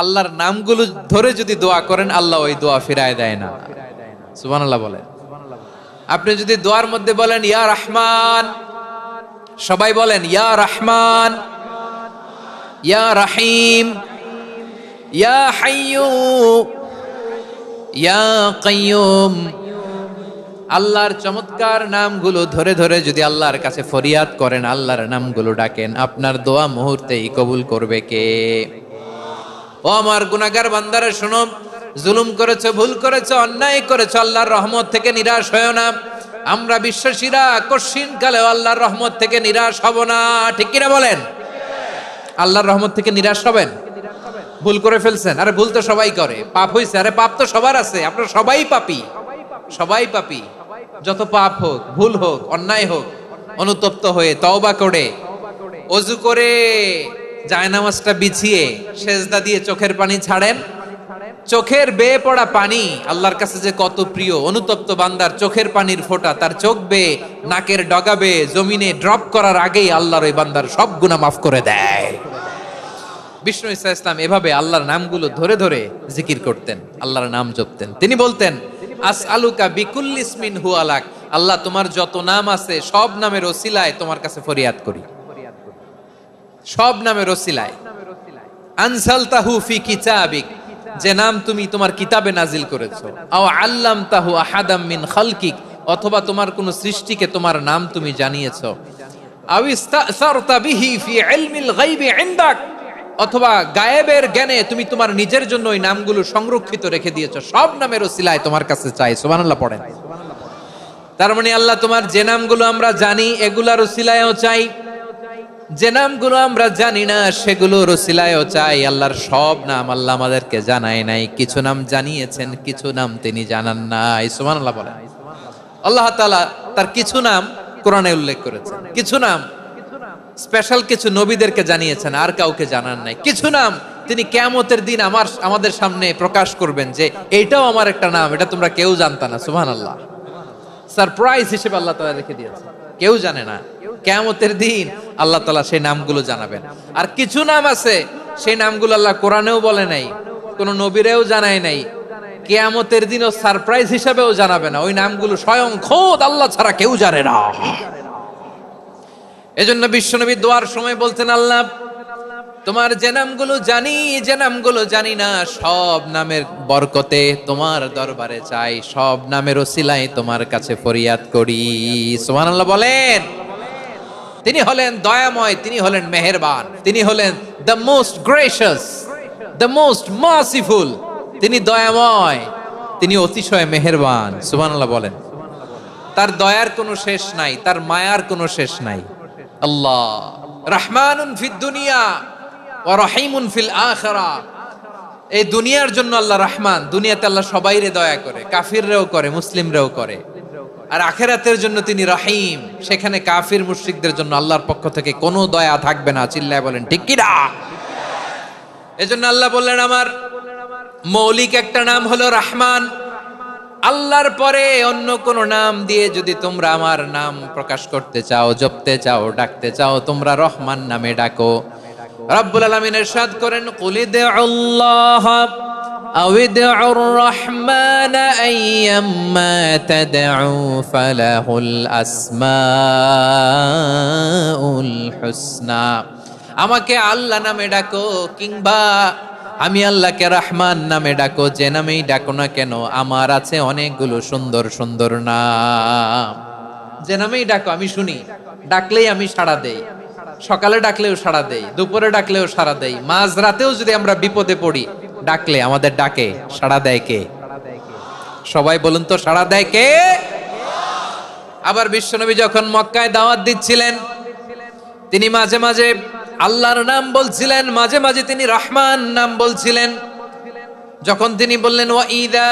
আল্লাহর নামগুলো ধরে যদি দোয়া করেন আল্লাহ ওই দোয়া ফিরায় দেয় না। সুবহানাল্লাহ বলেন। আপনি যদি দোয়ার মধ্যে বলেন ইয়া রহমান, সবাই বলেন ইয়া রহমান, ইয়া রহিম, ইয়া হাইয়্যু, ইয়া কাইয়্যুম, আল্লাহর চমৎকার নামগুলো ধরে ধরে যদি আল্লাহর কাছে ফরিয়াদ করেন, আল্লাহর নামগুলো ডাকেন, আপনার দোয়া মুহূর্তেই কবুল করবে কে? ও আমার গুনাহগার বান্দারা শোনো, জুলুম করেছো, ভুল করেছো, অন্যায় করেছো, আল্লাহর রহমত থেকে নিরাশ হয়ো না। আমরা বিশ্বাসীরা কশিনকালেও আল্লাহর রহমত থেকে নিরাশ হব না, ঠিক কিনা বলেন? আল্লাহর রহমত থেকে নিরাশ হবেন? ভুল করে ফেলছেন, আরে ভুল তো সবাই করে, পাপ হইছে, আরে পাপ তো সবার আছে, আপনারা সবাই পাপী, সবাই পাপী। যত পাপ হোক, ভুল হোক, অন্যায় হোক, অনুতপ্ত হয়ে তওবা করে ওযু করে জায়নামাজটা বিছিয়ে সেজদা দিয়ে চোখের পানি ছাড়েন। চোখের বেয়ে পড়া পানি আল্লাহর কাছে যে কত প্রিয়। অনুতপ্ত বান্দার চোখের পানির ফোঁটা তার চোখ বেয়ে, নাকের ডগা বেয়ে জমিনে ড্রপ করার আগেই আল্লাহর ওই বান্দার সব গুনাহ মাফ করে দেয়। বিষ্ণু ঈসা ইসলাম এভাবে আল্লাহর নামগুলো ধরে ধরে জিকির করতেন, আল্লাহর নাম জপতেন। তিনি বলতেন আসআলুকা বিকুল্লি ইসমিন হুয়া লাক, আল্লাহ তোমার যত নাম আছে সব নামের ওসিলায় তোমার কাছে ফরিয়াদ করি, সব নামের ওসিলায়। আনসালতাহু ফি কিতাবিক, যে নাম তুমি তোমার কিতাবে নাজিল করেছো। আও আল্লামতাহু আহাদাম মিন খালকিক, অথবা তোমার কোন সৃষ্টিকে তোমার নাম তুমি জানিয়েছো। আও ইস্তাসারতা বিহি ফি ইলমিল গায়বি ইনদাক, অথবা গায়েবের জ্ঞানে তুমি তোমার নিজের জন্য ওই নামগুলো সংরক্ষিত রেখে দিয়েছো। সব নামের ওসিলায় তোমার কাছে চাই। সুবহানাল্লাহ পড়েন। তার মানে আল্লাহ তোমার যে নামগুলো আমরা জানি এগুলার ওসিলায়ও চাই, যে নামগুলো আমরা জানি না সেগুলোর ওসিলায়ও চাই। আল্লাহর সব নাম আল্লাহ আমাদেরকে জানায় নাই, কিছু নাম জানিয়েছেন, কিছু নাম তিনি জানান নাই। সুবহানাল্লাহ বলেন। আল্লাহ তাআলা তার কিছু নাম কোরআনে উল্লেখ করেছেন, কিছু নাম স্পেশাল কিছু নবীদেরকে জানিয়েছেন, আর কাউকে জানান নাই। কিছু নাম তিনি কিয়ামতের দিন আমাদের সামনে প্রকাশ করবেন যে এইটাও আমার একটা নাম, এটা তোমরা কেউ জানতা না। সুবহানাল্লাহ। সারপ্রাইজ হিসেবে আল্লাহ তাআলা রেখে দিয়েছেন, কেউ জানে না। কিয়ামতের দিন আল্লাহ তাআলা সেই নামগুলো জানাবেন। আর কিছু নাম আছে সেই নামগুলো আল্লাহ কোরআনেও বলে নাই, কোন নবীরেও জানায় নাই, কিয়ামতের দিনও সারপ্রাইজ হিসেবেও জানাবে না। ওই নামগুলো স্বয়ং খোদ আল্লাহ ছাড়া কেউ জানে না। এজন্য বিশ্বনবী দোয়ার সময় বলতেন, আল্লাহ তোমার যে নামগুলো জানি, যে নামগুলো জানি না, সব নামের বরকতে তোমার দরবারে চাই, সব নামের ওসিলায় তোমার কাছে ফরিয়াদ করি। সুবহানাল্লাহ বলেন। তিনি হলেন দয়াময়, তিনি হলেন মেহেরবান, তিনি হলেন the most gracious, the most merciful. তিনি দয়াময়, তিনি অতিশয় মেহেরবান। সুবহানাল্লাহ বলেন। তার দয়ার কোনো শেষ নাই, তার মায়ার কোনো শেষ নাই। আল্লাহ রহমানুন ফিদ দুনিয়া ওয়া রহিমুন ফিল আখিরাহ। এই দুনিয়ার জন্য আল্লাহ রহমান, দুনিয়াতে আল্লাহ সবাইরে দয়া করে, কাফিররেও করে, মুসলিমরেও করে। আর আখিরাতের জন্য তিনি রহিম, সেখানে কাফির মুশরিকদের জন্য আল্লাহর পক্ষ থেকে কোনো দয়া থাকবে না। চিল্লায় বলেন ঠিক কি না? এজন্য আল্লাহ বললেন আমার মৌলিক একটা নাম হলো রহমান। আল্লাহর পরে অন্য কোন নাম দিয়ে যদি তোমরা আমার নাম প্রকাশ করতে চাও, জপতে চাও, ডাকতে চাও, তোমরা রহমান নামে ডাকো। রব্বুল আলামিন ইরশাদ করেন কুলিদুল্লাহ আও ইদউর রহমান আইয়াম্মা তাদউ ফালাহুল আসমাউল হুসনা। আমাকে আল্লাহ নামে ডাকো, কিংবা আমি আল্লাহকে রহমান নামে ডাকো, যে নামেই ডাকো না কেন আমার আছে অনেকগুলো সুন্দর সুন্দর নাম। যে নামেই ডাকো আমি শুনি, ডাকলেই আমি সাড়া দেই। সকালে ডাকলেও সাড়া দেই, দুপুরে ডাকলেও সাড়া দেই, মাঝরাতেও যদি আমরা বিপদে পড়ি ডাকলে আমাদের ডাকে সাড়া দেয় কে? সবাই বলুন তো, সাড়া দেয় কে? আবার বিশ্বনবী যখন মক্কায় দাওয়াত দিচ্ছিলেন, তিনি মাঝে মাঝে আল্লাহর নাম বলছিলেন, মাঝে মাঝে তিনি রহমান নাম বলছিলেন। যখন তিনি বললেন ওয়া ইযা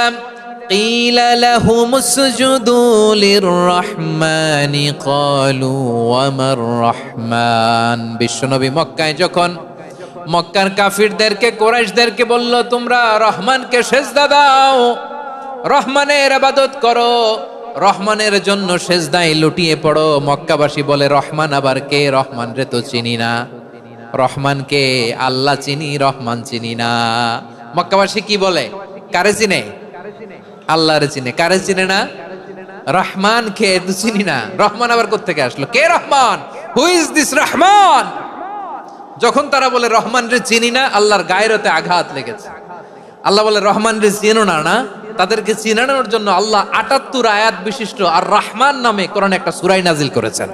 ক্বিলা লাহুমুসজুদু লিররহমানি ক্বালু ওয়া মার রহমান। বিশ্বনবী মক্কায় যখন মক্কার কাফিরদেরকে, কুরাইশদেরকে বলল তোমরা রহমানকে সিজদা দাও, রহমানের ইবাদত করো, রহমানের জন্য সিজদায় লুটিয়ে পড়ো, মক্কাবাসী বলে রহমান আবার কে? রহমান রে তো চিনি না। রহমানকে আল্লাহ চিনি, রহমান চিনি না। মক্কাবাসী কি বলে? কারে চিনে? আল্লাহরে চিনে। কারে চিনে না? রহমান কে তো চিনি না। রহমান আবার কোত্থেকে আসলো? কে Rahman? Who is this Rahman? যখন তারা বলে রহমান রে চিনি না, আল্লাহর গায়রতে আঘাত লেগেছে। আল্লাহ বলে রহমান রে চিনো না, না তাদেরকে চিনানোর জন্য আল্লাহ ৭৮ আয়াত বিশিষ্ট আর রহমান নামে কোরআনে একটা সূরা নাজিল করেছেন।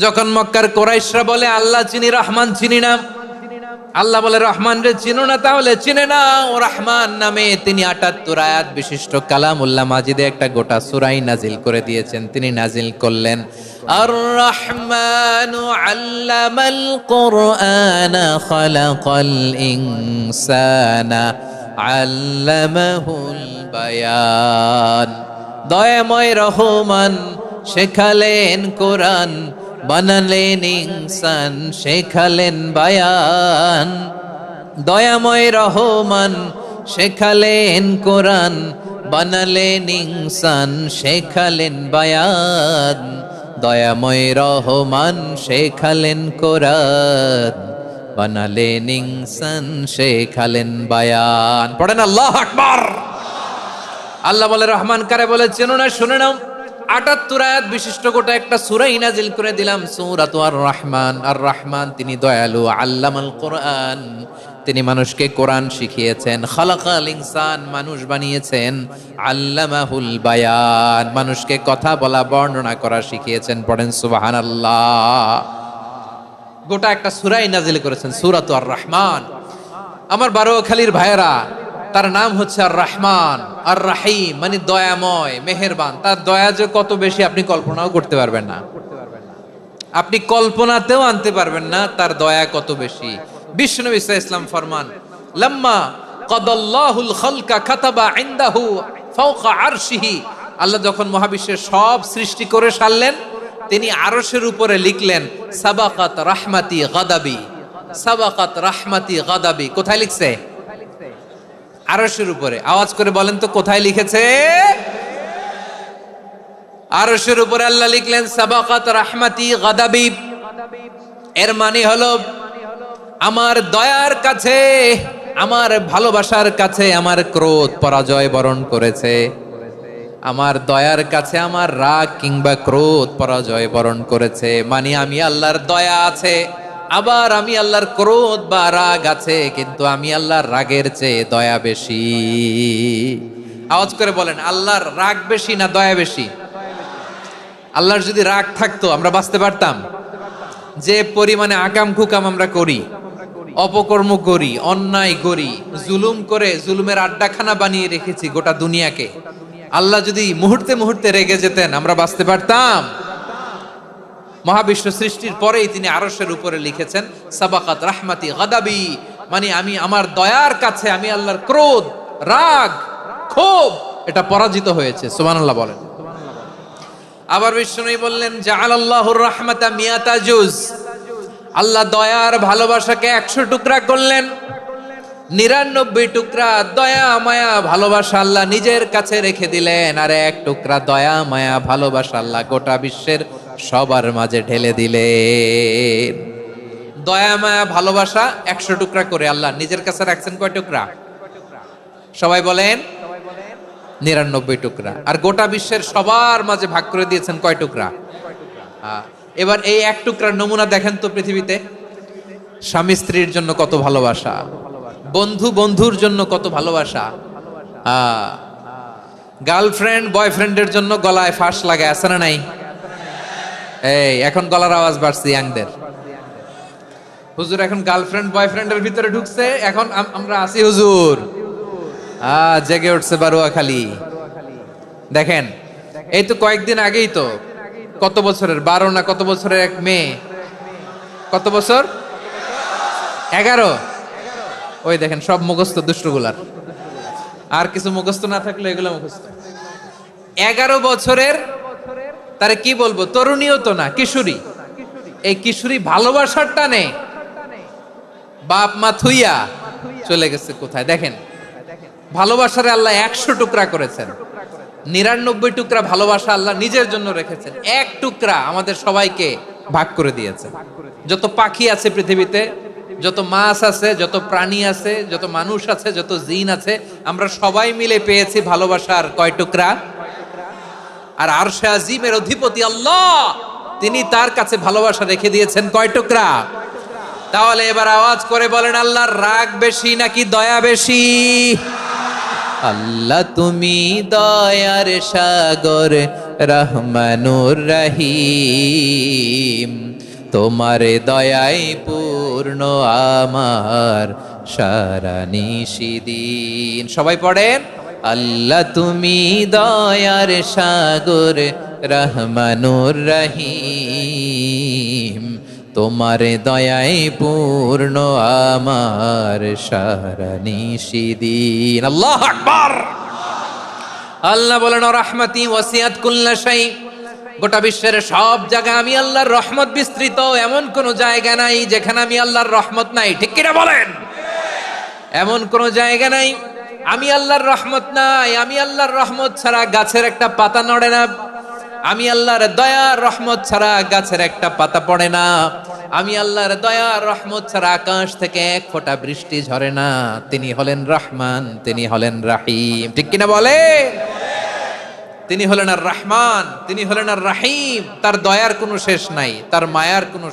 যখন মক্কার কুরাইশরা বলে আল্লাহ চিনি, রহমান চিনি না, আল্লাহ বলে রহমান রে চিনো না, তাহলে চিনে না ও রহমান নামে তিনি ৭৮ আয়াত বিশিষ্ট কালামুল্লাহ মাজিদে একটা গোটা সূরা নাজিল করে দিয়েছেন। তিনি নাজিল করলেন আর রহমানু আল্লামাল কুরআনা খালাকাল ইনসানা আল্লামাহুল বায়ান। দয়াময় রহমান শেখালেন কোরআন, বানালেন ইনসান, শেখালেন বায়ান। দয়াময় রহমান শেখালেন কোরআন, বানালেন ইনসান, শেখালেন বায়ান। দয়াময় রহমান শেখালেন কোরআন, বানালেন ইনসান, শেখালেন বায়ান। পড়েন আল্লাহু আকবার। আল্লাহ বলে রহমান কারে বলে চেনো না? শুনে নাও, ৭৮ আয়াত বিশিষ্ট গোটা একটা সূরা নাজিল করে দিলাম, সূরাতু আর রহমান। আর রহমান তিনি দয়ালু, আল্লামাল কোরআন, তিনি মানুষকে কোরআন শিখিয়েছেন। খালাকাল ইনসান, মানুষ বানিয়েছেন। আল্লামাহুল বায়ান, মানুষকে কথা বলা, বর্ণনা করা শিখিয়েছেন। পড়েন সুবহানাল্লাহ। গোটা একটা সূরা নাজিল করেছেন, সূরাতু আর রহমান। আমার বারোখালীর ভাইয়েরা, তার নাম হচ্ছে আর রহমান আর রাহিম, মানে দয়াময়, মেহেরবান। তার দয়া যে কত বেশি আপনি কল্পনাও করতে পারবেন না, আপনি কল্পনাতেও আনতে পারবেন না তার দয়া কত বেশি। বিশ্বনবী সাল্লাল্লাহু আলাইহি ওয়াসাল্লাম ফরমান, লাম্মা কাদাল্লাহুল খালকা কাতাবা ইনদাহু ফাওকা আরশিহি। আল্লাহ যখন মহাবিশ্বের সব সৃষ্টি করে সারলেন, তিনি আরশের উপরে লিখলেন সাবাকাত রাহমাতি গাদাবি। সাবাকাত রাহমাতি গাদাবি কোথায় লিখছে? আরশের উপরে। আওয়াজ করে বলেন তো কোথায় লিখেছে? আরশের উপরে আল্লাহ লিখলেন সাবাকাত রাহমাতি গাদাবি। এর মানে হলো আমার দয়ার কাছে, আমার ভালোবাসার কাছে আমার ক্রোধ পরাজয় বরণ করেছে। আমার দয়ার কাছে আমার রাগ কিংবা ক্রোধ পরাজয় বরণ করেছে। মানে আমি আল্লাহর দয়া আছে, আবার আমি আল্লাহর ক্রোধ বা রাগ আছে, কিন্তু আমি আল্লাহর রাগের চেয়ে দয়া বেশি। আওয়াজ করে বলেন, আল্লাহর রাগ বেশি না দয়া বেশি? আল্লাহর যদি রাগ থাকতো আমরা বাঁচতে পারতাম? যে পরিমাণে আকাম কুকাম আমরা করি, অপকর্ম করি, অন্যায় করি, জুলুম করে জুলুমের আড্ডাখানা বানিয়ে রেখেছি গোটা দুনিয়াকে, আল্লাহ যদি মুহূর্তে মুহূর্তে রেগে যেতেন আমরা বাঁচতে পারতাম? মহাবিশ্ব সৃষ্টির পরেই তিনি আরশের উপরে লিখেছেন সাবাকাত রাহমাতি গাদাবি, মানে আমি আমার দয়ার কাছে আমি আল্লাহর ক্রোধ, রাগ, ক্ষোভ এটা পরাজিত হয়েছে। সুবহানাল্লাহ বলেন। আবার বিষ্ণু বললেন জাআলাল্লাহুর রাহমাতা মিয়াতা জুজ। আল্লাহ দয়ার ভালোবাসাকে 100 টুকরা করলেন। 99 টুকরা দয়া মায়া ভালোবাসা আল্লাহ নিজের কাছে রেখে দিলেন, আর 1 টুকরা দয়া মায়া ভালোবাসা আল্লাহ গোটা বিশ্বের সবার মাঝে ঢেলে দিলেন। দয়া মায়া ভালোবাসা 100 টুকরা করে আল্লাহ নিজের কাছে রাখছেন। কয় টুকরা? সবাই বলেন 99 টুকরা। আর গোটা বিশ্বের সবার মাঝে ভাগ করে দিয়েছেন কয় টুকরা? এবার এই 1 টুকরার নমুনা দেখেন তো পৃথিবীতে। স্বামী স্ত্রীর জন্য কত ভালোবাসা, বন্ধু বন্ধুর জন্য কত ভালোবাসা, গার্লফ্রেন্ড বয়ফ্রেন্ডের জন্য গলায় ফাঁস লাগায়, আছে না নাই? এই এখন গলার আওয়াজ বাড়ছে ইয়াংদের। হুজুর এখন গার্লফ্রেন্ড বয়ফ্রেন্ডের ভিতরে ঢুকছে, এখন আমরা আছি হুজুর। জেগে উঠছে বারোয়াখালী। দেখেন এই তো কয়েকদিন আগেই তো, কত বছরের 12 না কত বছরের এক মেয়ে, কত বছর? 11। ওই দেখেন সব মুখস্থ দুষ্টগুলার, আর কিছু মুখস্থ না থাকলে এগুলো মুখস্থ। 11 বছরের, তারে কি বলবো, তরুণীও তো না, কিশোরী। এই কিশোরী ভালোবাসার টানে বাপ মা থুইয়া চলে গেছে কোথায়? দেখেন ভালোবাসারে আল্লাহ 100 টুকরা করেছেন, 99 টুকরা ভালোবাসা আল্লাহ নিজের জন্য রেখেছেন, 1 টুকরা আমাদের সবাইকে ভাগ করে দিয়েছেন। যত পাখি আছে পৃথিবীতে, যত মাছ আছে, যত প্রাণী আছে, যত মানুষ আছে, যত জিন আছে, আমরা সবাই মিলে পেয়েছি ভালোবাসার কয় টুকরা? আর আরশে আজিমের অধিপতি আল্লাহ, তিনি তার কাছে ভালোবাসা রেখে দিয়েছেন কয় টুকরা? তাহলে এবার আওয়াজ করে বলেন, আল্লাহর রাগ বেশি নাকি দয়া বেশি? আল্লাহ তুমি দয়ার সাগর, রহমানুর রহিম, তোমার দয়ায় পূর্ণ আমার সারা নিশিদিন। সবাই পড়েন, আল্লাহ তুমি দয়ার সাগর, রহমানুর রহিম, তোমার দয়ায় পূর্ণ আমার সারা নিশিদিন। আল্লাহু আকবার। আল্লাহ বলেন, রাহমাতি ওয়াসিআত কুল্লা শাই, গোটা বিশ্বের সব জায়গায় আমি আল্লাহর রহমত বিস্তৃত, এমন কোন জায়গা নাই যেখানে আমি আল্লাহর রহমত নাই। ঠিক কিনা বলেন? এমন কোন জায়গা নাই আমি আল্লাহর রহমত নাই। আমি আল্লাহর রহমত ছাড়া গাছের একটা পাতা নড়ে না। আমি আল্লাহর দয়ার রহমত ছাড়া গাছের একটা পাতা পড়ে না। আমি আল্লাহর দয়ার রহমত ছাড়া আকাশ থেকে এক ফোঁটা বৃষ্টি ঝরে না। তিনি হলেন রহমান, তিনি হলেন রাহিম। ঠিক কিনা বলে? তিনি হলেন আর রহমান, তিনি হলেন আর রাহিম। তার দয়ার কোনো শেষ নাই, তার মায়ার কোনো